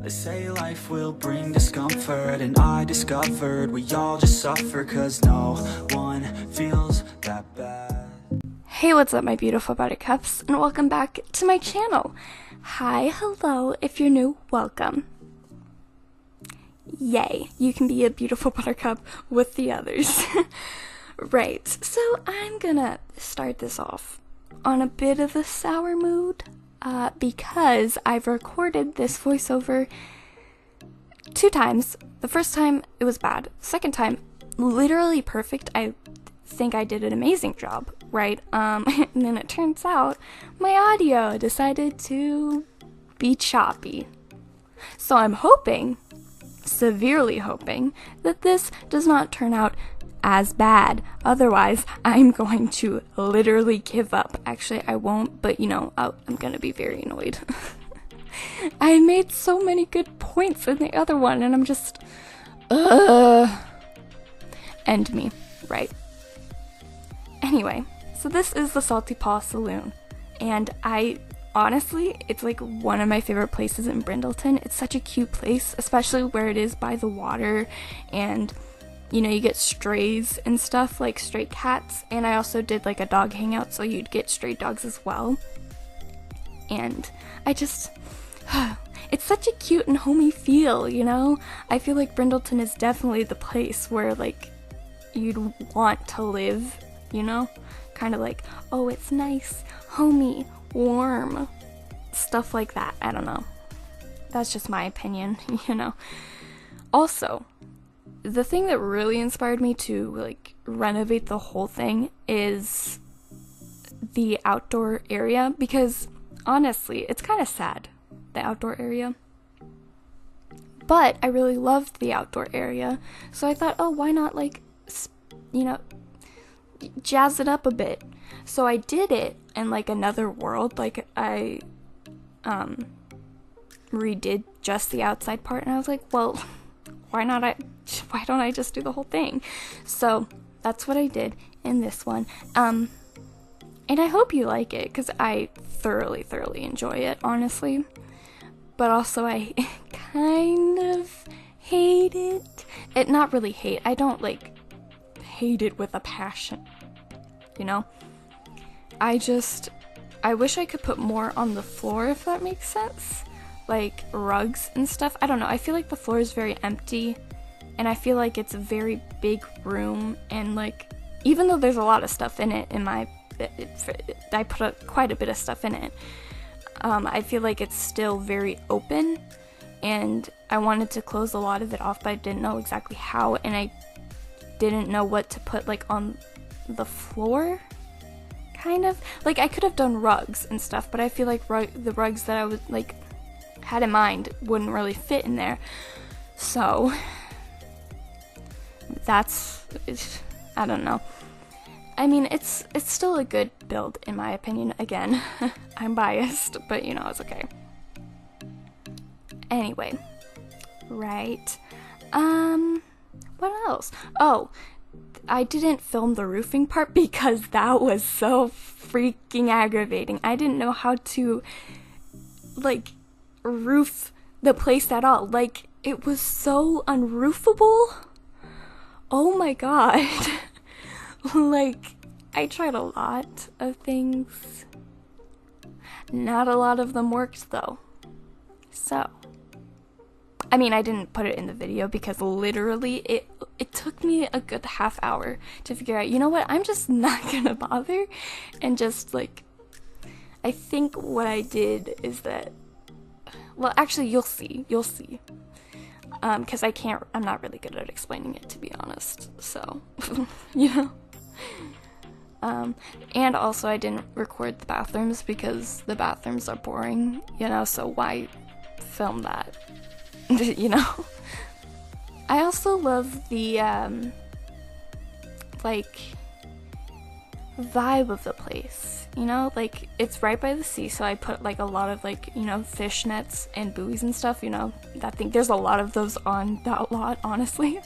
They say life will bring discomfort, and I discovered we all just suffer, cause no one feels that bad. Hey, what's up my beautiful buttercups, and welcome back to my channel. Hi, hello, if you're new, welcome. Yay, you can be a beautiful buttercup with the others. Right, so I'm gonna start this off on a bit of a sour mood, because I've recorded this voiceover 2 times. The first time, it was bad. Second time, literally perfect. I think I did an amazing job, right? And then it turns out my audio decided to be choppy. So I'm hoping, severely hoping, that this does not turn out as bad. Otherwise, I'm going to literally give up. Actually, I won't, but you know, I'm gonna be very annoyed. I made so many good points in the other one, and I'm just, end me, right? Anyway, so this is the Salty Paw Saloon, and honestly, it's like one of my favorite places in Brindleton. It's such a cute place, especially where it is by the water, and you know, you get strays and stuff, like stray cats, and I also did like a dog hangout, so you'd get stray dogs as well. And I just, it's such a cute and homey feel, you know? I feel like Brindleton is definitely the place where like you'd want to live, you know? Kind of like, oh, it's nice, homey, warm, stuff like that. I don't know. That's just my opinion, you know? Also, the thing that really inspired me to like renovate the whole thing is the outdoor area, because honestly, it's kind of sad, the outdoor area. But I really loved the outdoor area, so I thought, oh, why not like, you know, jazz it up a bit. So I did it in like another world. Like I redid just the outside part, and I was like, well, why don't I just do the whole thing? So that's what I did in this one. And I hope you like it, because I thoroughly enjoy it, honestly. But also I kind of hate it. Not really hate. I don't like hate it with a passion, you know? I wish I could put more on the floor, if that makes sense. Like rugs and stuff. I don't know. I feel like the floor is very empty, and I feel like it's a very big room, and like even though there's a lot of stuff in it, I put quite a bit of stuff in it. I feel like it's still very open, and I wanted to close a lot of it off, but I didn't know exactly how, and I didn't know what to put like on the floor. Kind of like I could have done rugs and stuff, but I feel like the rugs that I was like had in mind wouldn't really fit in there. So I don't know. I mean, it's still a good build in my opinion. Again, I'm biased, but you know, it's okay. Anyway, right. What else? Oh, I didn't film the roofing part because that was so freaking aggravating. I didn't know how to like roof the place at all. Like, it was so unroofable. Oh my god. Like, I tried a lot of things. Not a lot of them worked though. So, I mean, I didn't put it in the video because literally it took me a good half hour to figure out, you know what, I'm just not gonna bother, and just like, I think what I did is that, well, actually, you'll see, because I'm not really good at explaining it, to be honest, so, you know, and also I didn't record the bathrooms because the bathrooms are boring, you know, so why film that, you know. I also love the, like, vibe of the place, you know, like, it's right by the sea, so I put, like, a lot of, like, you know, fish nets and buoys and stuff, you know, there's a lot of those on that lot, honestly,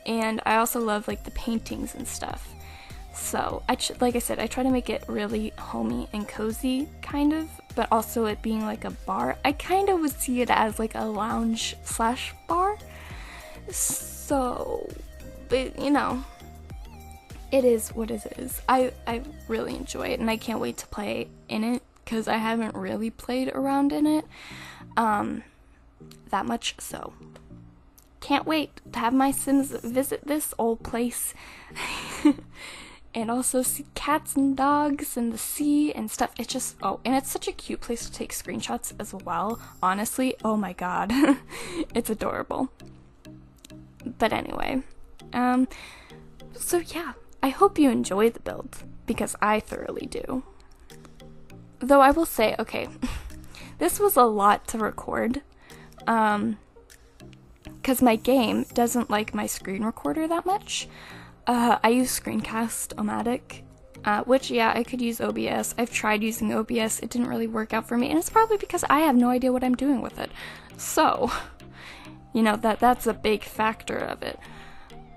and I also love, like, the paintings and stuff, so, like I said, I try to make it really homey and cozy, kind of, but also it being like a bar, I kind of would see it as like a lounge slash bar. So, but you know, it is what it is. I really enjoy it, and I can't wait to play in it, because I haven't really played around in it that much, so can't wait to have my Sims visit this old place and also see cats and dogs and the sea and stuff. It's just, oh, and it's such a cute place to take screenshots as well, honestly. Oh my god. It's adorable. But anyway, so yeah, I hope you enjoy the build, because I thoroughly do. Though I will say, okay, this was a lot to record, because my game doesn't like my screen recorder that much. I use Screencast-O-Matic, which, yeah, I could use OBS. I've tried using OBS, it didn't really work out for me, and it's probably because I have no idea what I'm doing with it. So, you know, that's a big factor of it.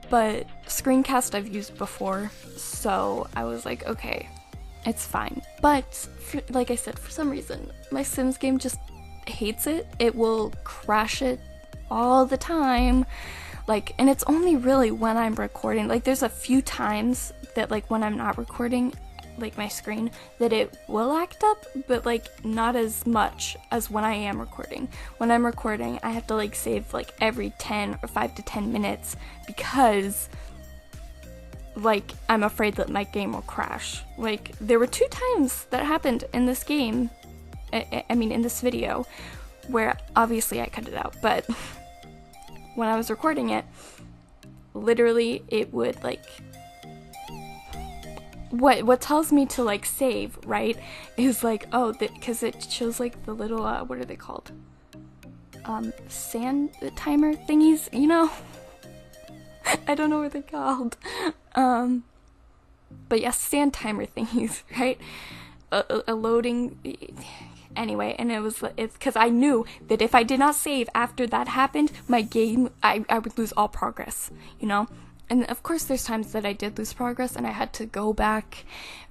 But Screencast I've used before, so I was like, okay, it's fine. But, like I said, for some reason, my Sims game just hates it. It will crash it all the time. Like, and it's only really when I'm recording. Like, there's a few times that, like, when I'm not recording, like, my screen, that it will act up, but, like, not as much as when I am recording. When I'm recording, I have to, like, save, like, every 10 or 5 to 10 minutes, because, like, I'm afraid that my game will crash. Like, there were 2 times that happened in this game, I mean, in this video, where obviously I cut it out, but when I was recording it, literally it would, like, what tells me to, like, save, right, is like, oh, because it shows, like, the little, what are they called? Sand timer thingies, you know? I don't know what they're called. But yes, sand timer thingies, right? A loading, anyway, and it's because I knew that if I did not save after that happened, my game, I would lose all progress, you know? And of course there's times that I did lose progress and I had to go back,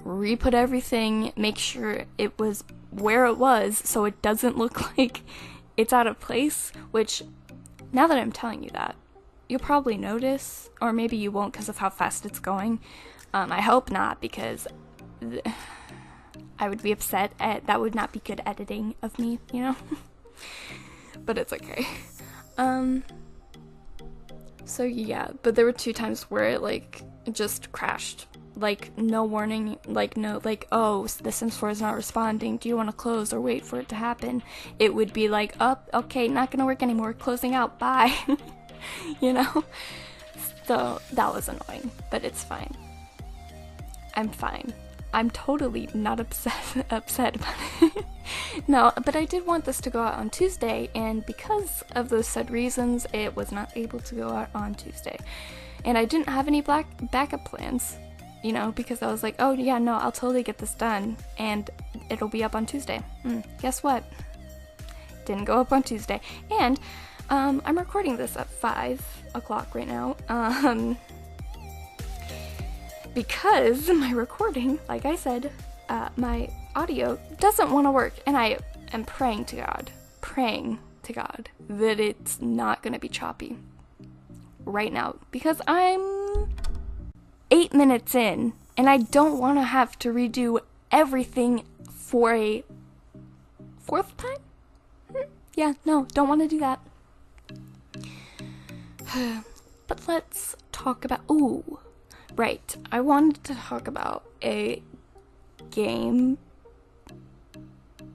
re-put everything, make sure it was where it was so it doesn't look like it's out of place, which, now that I'm telling you that, you'll probably notice, or maybe you won't because of how fast it's going. I hope not, because I would be upset. That would not be good editing of me, you know? But it's okay. So yeah, but there were 2 times where it, like, just crashed. Like, no warning, like, no, like, oh, the Sims 4 is not responding, do you want to close or wait for it to happen? It would be like, oh, okay, not gonna work anymore, closing out, bye. You know? So, that was annoying, but it's fine. I'm fine. I'm totally not upset about it. No, but I did want this to go out on Tuesday, and because of those said reasons, it was not able to go out on Tuesday. And I didn't have any backup plans, you know, because I was like, oh yeah, no, I'll totally get this done, and it'll be up on Tuesday. Guess what? Didn't go up on Tuesday. And I'm recording this at 5 o'clock right now, because my recording, like I said, my audio doesn't want to work, and I am praying to God that it's not going to be choppy right now, because I'm 8 minutes in, and I don't want to have to redo everything for a 4th time? Yeah, no, don't want to do that. But let's talk about, ooh, right, I wanted to talk about a game,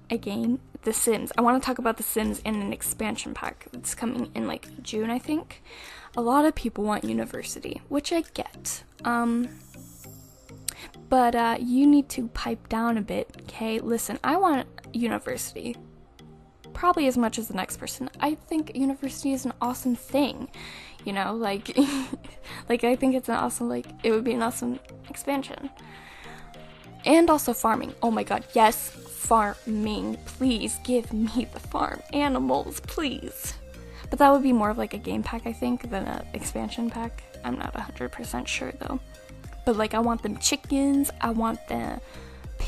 The Sims. I want to talk about The Sims in an expansion pack that's coming in, like, June, I think. A lot of people want University, which I get, but you need to pipe down a bit, okay? Listen, I want University probably as much as the next person. I think University is an awesome thing, you know, like, like, I think it's an awesome, like, it would be an awesome expansion. And also farming. Oh my god, yes, farming. Please give me the farm animals, please. But that would be more of like a game pack, I think, than an expansion pack. I'm not 100% sure though. But like, I want them chickens, I want the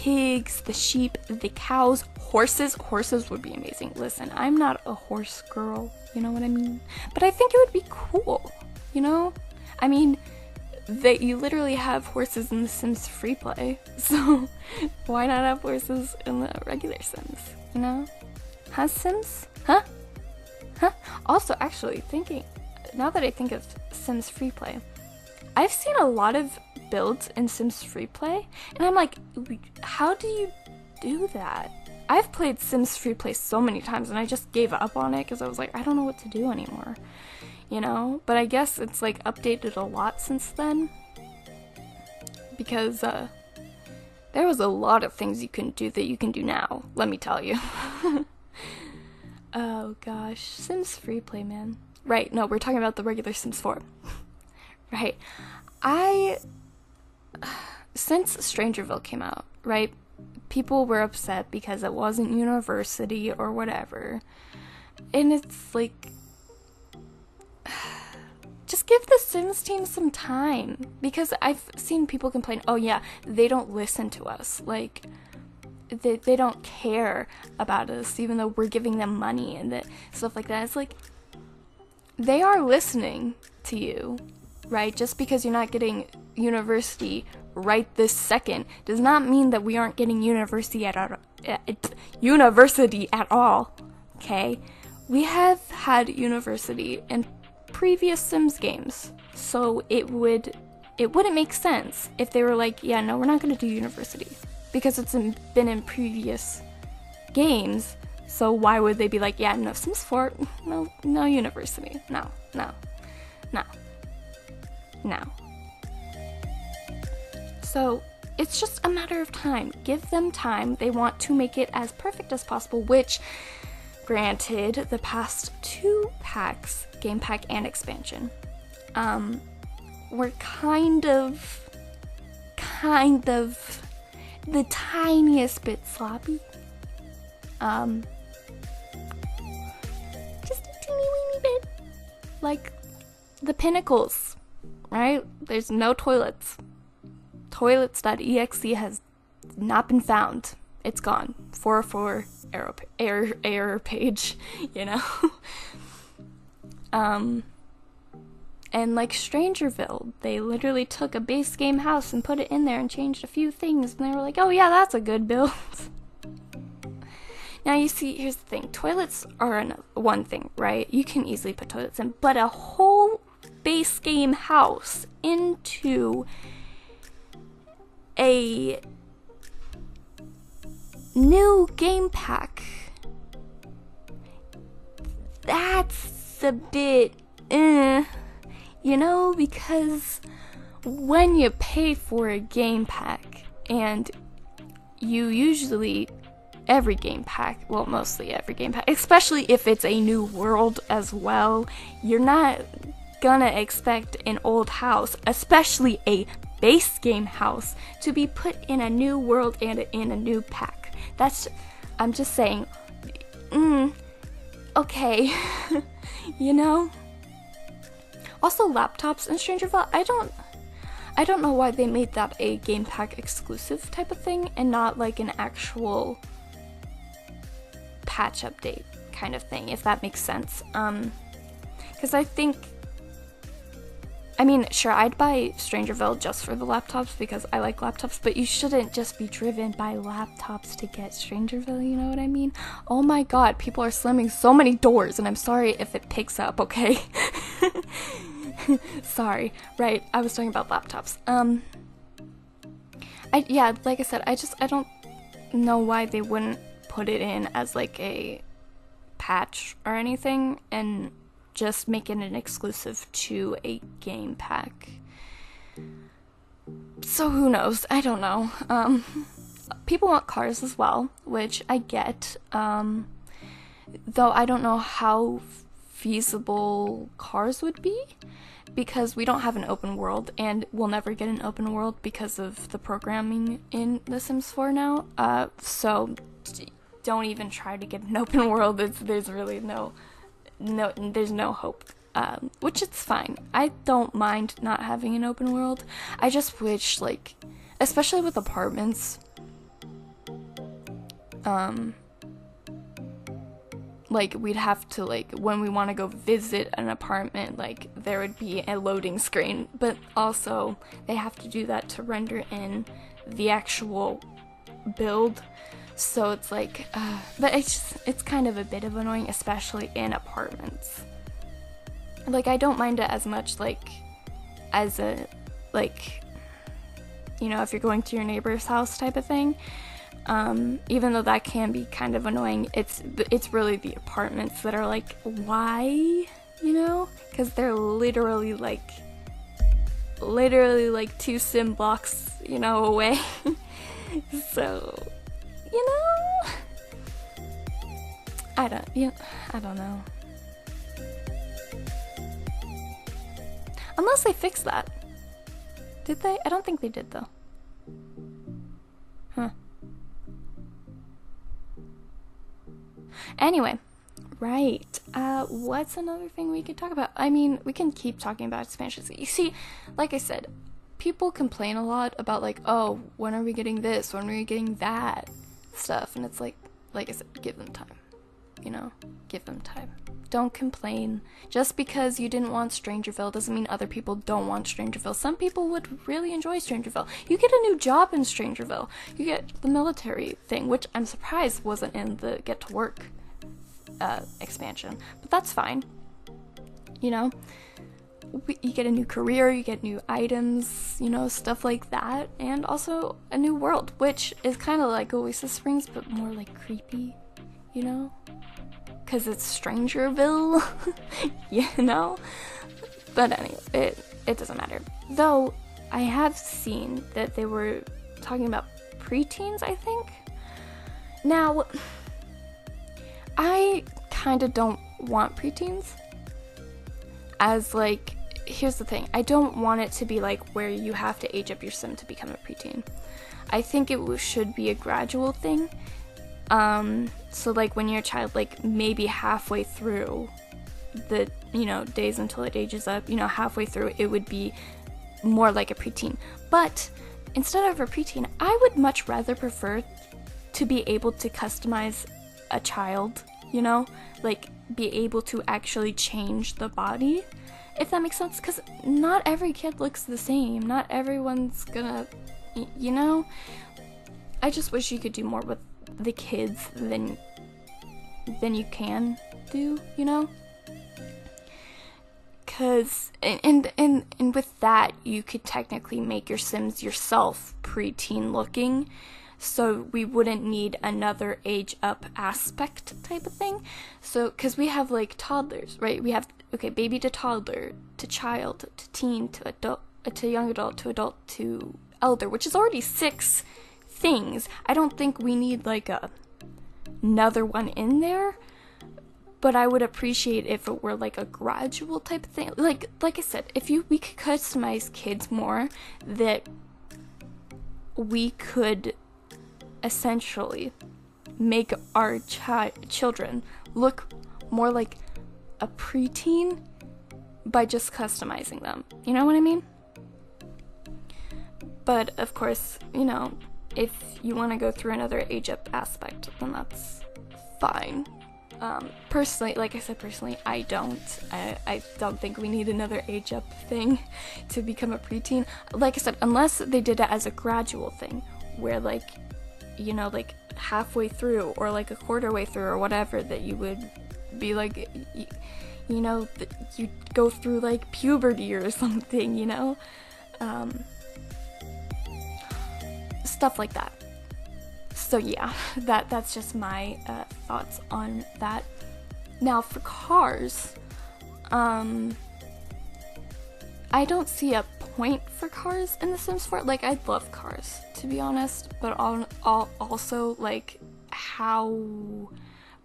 pigs, the sheep, the cows, horses. Horses would be amazing. Listen, I'm not a horse girl, you know what I mean? But I think it would be cool, you know? I mean, you literally have horses in the Sims free play, so why not have horses in the regular Sims, you know? Huh, Sims? Huh? Also, actually, now that I think of Sims free play, I've seen a lot of builds in Sims free play, and I'm like, how do you do that? I've played Sims free play so many times, and I just gave up on it because I was like, I don't know what to do anymore, you know? But I guess it's like updated a lot since then, because there was a lot of things you can do that you can do now, let me tell you. Oh gosh, Sims free play, man. Right, no, we're talking about the regular Sims 4. Right. Since Strangerville came out, right, people were upset because it wasn't university or whatever. And it's like, just give the Sims team some time. Because I've seen people complain, oh yeah, they don't listen to us. Like, they don't care about us, even though we're giving them money and stuff like that. It's like, they are listening to you, right? Just because you're not getting university right this second does not mean that we aren't getting university at all, okay? We have had university in previous Sims games, so it wouldn't make sense if they were like, yeah, no, we're not going to do university, because it's been in previous games. So why would they be like, yeah, no, Sims 4, no university, no. So it's just a matter of time. Give them time. They want to make it as perfect as possible, which, granted, the past 2 packs, game pack and expansion, were kind of the tiniest bit sloppy. Just a teeny weeny bit. Like the pinnacles, right? There's no toilets. Toilets.exe has not been found. It's gone. 404 error page, you know? And like Strangerville, they literally took a base game house and put it in there and changed a few things, and they were like, oh yeah, that's a good build. Now you see, here's the thing, toilets are one thing, right? You can easily put toilets in, but a whole base game house into a new game pack, that's a bit, you know, because when you pay for a game pack, and you usually, every game pack, well, mostly every game pack, especially if it's a new world as well, you're not gonna expect an old house, especially a base game house, to be put in a new world and in a new pack. I'm just saying, okay, you know? Also, laptops in Strangerville, I don't know why they made that a game pack exclusive type of thing and not like an actual patch update kind of thing, if that makes sense. Because I mean, sure, I'd buy Strangerville just for the laptops because I like laptops, but you shouldn't just be driven by laptops to get Strangerville, you know what I mean? Oh my god, people are slamming so many doors, and I'm sorry if it picks up, okay? Sorry, right, I was talking about laptops. Yeah, like I said, I don't know why they wouldn't put it in as like a patch or anything, and just make it an exclusive to a game pack. So who knows? I don't know. People want cars as well, which I get. Though I don't know how feasible cars would be, because we don't have an open world, and we'll never get an open world because of the programming in The Sims 4 now. So don't even try to get an open world. There's really there's no hope, which it's fine. I don't mind not having an open world. I just wish, like, especially with apartments, like we'd have to, like, when we want to go visit an apartment, like there would be a loading screen, but also they have to do that to render in the actual build. So it's like, but it's kind of a bit of annoying, especially in apartments. Like, I don't mind it as much, like, as a, like, you know, if you're going to your neighbor's house type of thing. Even though that can be kind of annoying, it's really the apartments that are like, why, you know? Because they're literally like 2 sim blocks, you know, away. So, you know, I don't know. Unless they fixed that. Did they? I don't think they did, though. Huh. Anyway, right. What's another thing we could talk about? I mean, we can keep talking about expansions. You see, like I said, people complain a lot about, like, oh, when are we getting this? When are we getting that stuff? And it's like I said, give them time. You know, give them time. Don't complain. Just because you didn't want Strangerville doesn't mean other people don't want Strangerville. Some people would really enjoy Strangerville. You get a new job in Strangerville. You get the military thing, which I'm surprised wasn't in the Get to Work expansion. But that's fine. You know? You get a new career, you get new items, you know, stuff like that. And also a new world, which is kind of like Oasis Springs, but more like creepy, you know? Because it's Strangerville, you know? But anyway, it doesn't matter. Though, I have seen that they were talking about preteens, I think. Now, I kind of don't want preteens. As, like, here's the thing. I don't want it to be, like, where you have to age up your sim to become a preteen. I think it should be a gradual thing. So like when you're a child, like maybe halfway through the, you know, days until it ages up, you know, halfway through it would be more like a preteen. But instead of a preteen, I would much rather prefer to be able to customize a child, you know, like be able to actually change the body, if that makes sense, because not every kid looks the same. Not everyone's gonna, you know, I just wish you could do more with the kids than you can do, you know? Cause and with that you could technically make your Sims yourself preteen looking, so we wouldn't need another age up aspect type of thing. So cause we have like toddlers, right? We have baby to toddler to child to teen to adult to young adult to elder, which is already 6 things. I don't think we need like another one in there, but I would appreciate if it were like a gradual type of thing. Like I said, if we could customize kids more, that we could essentially make our children look more like a preteen by just customizing them. You know what I mean? But of course, you know, if you want to go through another age up aspect, then that's fine. Personally, like I said, I don't think we need another age up thing to become a preteen. Like I said, unless they did it as a gradual thing, where like, you know, like halfway through or like a quarter way through or whatever, that you would be like, you know, you go through like puberty or something, you know? Stuff like that. So yeah, that's just my thoughts on that. Now for cars, I don't see a point for cars in The Sims 4. Like, I love cars, to be honest, but also, like, how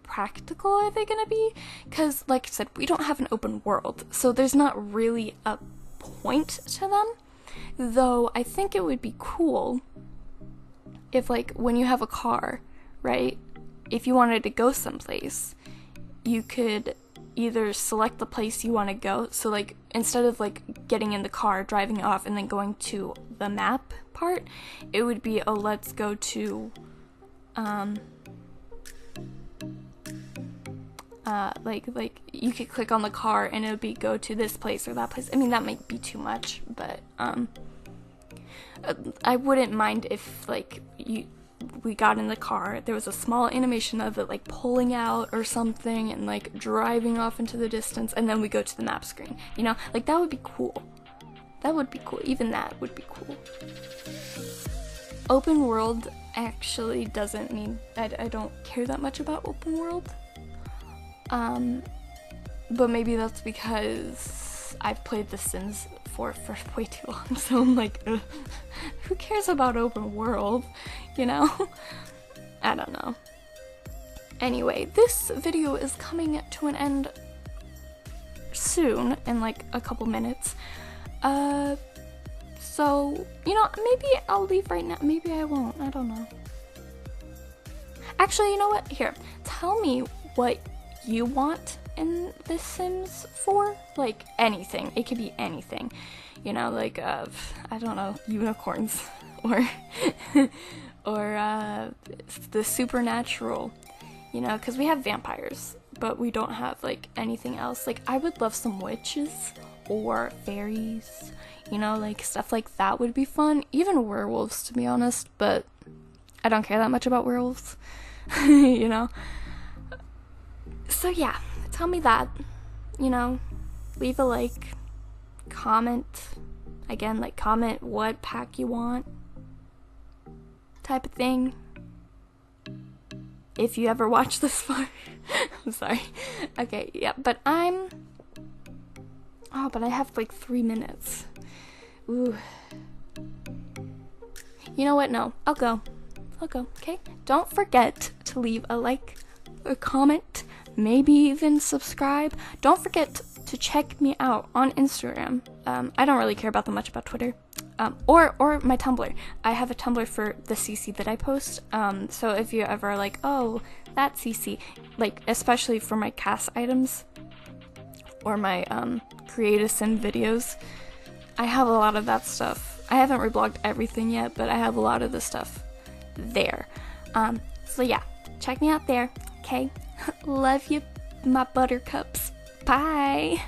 practical are they gonna be? Because, like I said, we don't have an open world, so there's not really a point to them. Though, I think it would be cool if, like, when you have a car, right, if you wanted to go someplace, you could either select the place you want to go, so, like, instead of, like, getting in the car, driving off, and then going to the map part, it would be, oh, let's go to, like you could click on the car and it would be go to this place or that place. I mean, that might be too much, but I wouldn't mind if like we got in the car, there was a small animation of it like pulling out or something and like driving off into the distance, and then we go to the map screen, you know, like that would be cool. That would be cool. Even that would be cool. Open world actually doesn't mean I don't care that much about open world. But maybe that's because I've played The Sims for way too long, so I'm like, ugh, who cares about open world, you know? I don't know. Anyway, this video is coming to an end soon, in like a couple minutes. So, you know, maybe I'll leave right now, maybe I won't, I don't know. Actually, you know what? Here, tell me what you want in The Sims 4. Like, anything. It could be anything. You know, like, I don't know, unicorns. Or, or, the supernatural. You know, because we have vampires, but we don't have, like, anything else. Like, I would love some witches or fairies. You know, like, stuff like that would be fun. Even werewolves, to be honest, but I don't care that much about werewolves. You know? So yeah, tell me that, you know, leave a like, comment, again, like, comment what pack you want, type of thing, if you ever watch this far. I'm sorry. Okay, yeah, but I have like 3 minutes. Ooh. You know what, no, I'll go, okay? Don't forget to leave a like, a comment, maybe even subscribe. Don't forget to check me out on Instagram. I don't really care about that much about Twitter. Or my Tumblr. I have a Tumblr for the CC that I post. So if you're ever like, oh, that CC, like, especially for my cast items or my create a sim videos, I have a lot of that stuff. I haven't reblogged everything yet, but I have a lot of the stuff there. So yeah, check me out there, okay? Love you, my buttercups. Bye.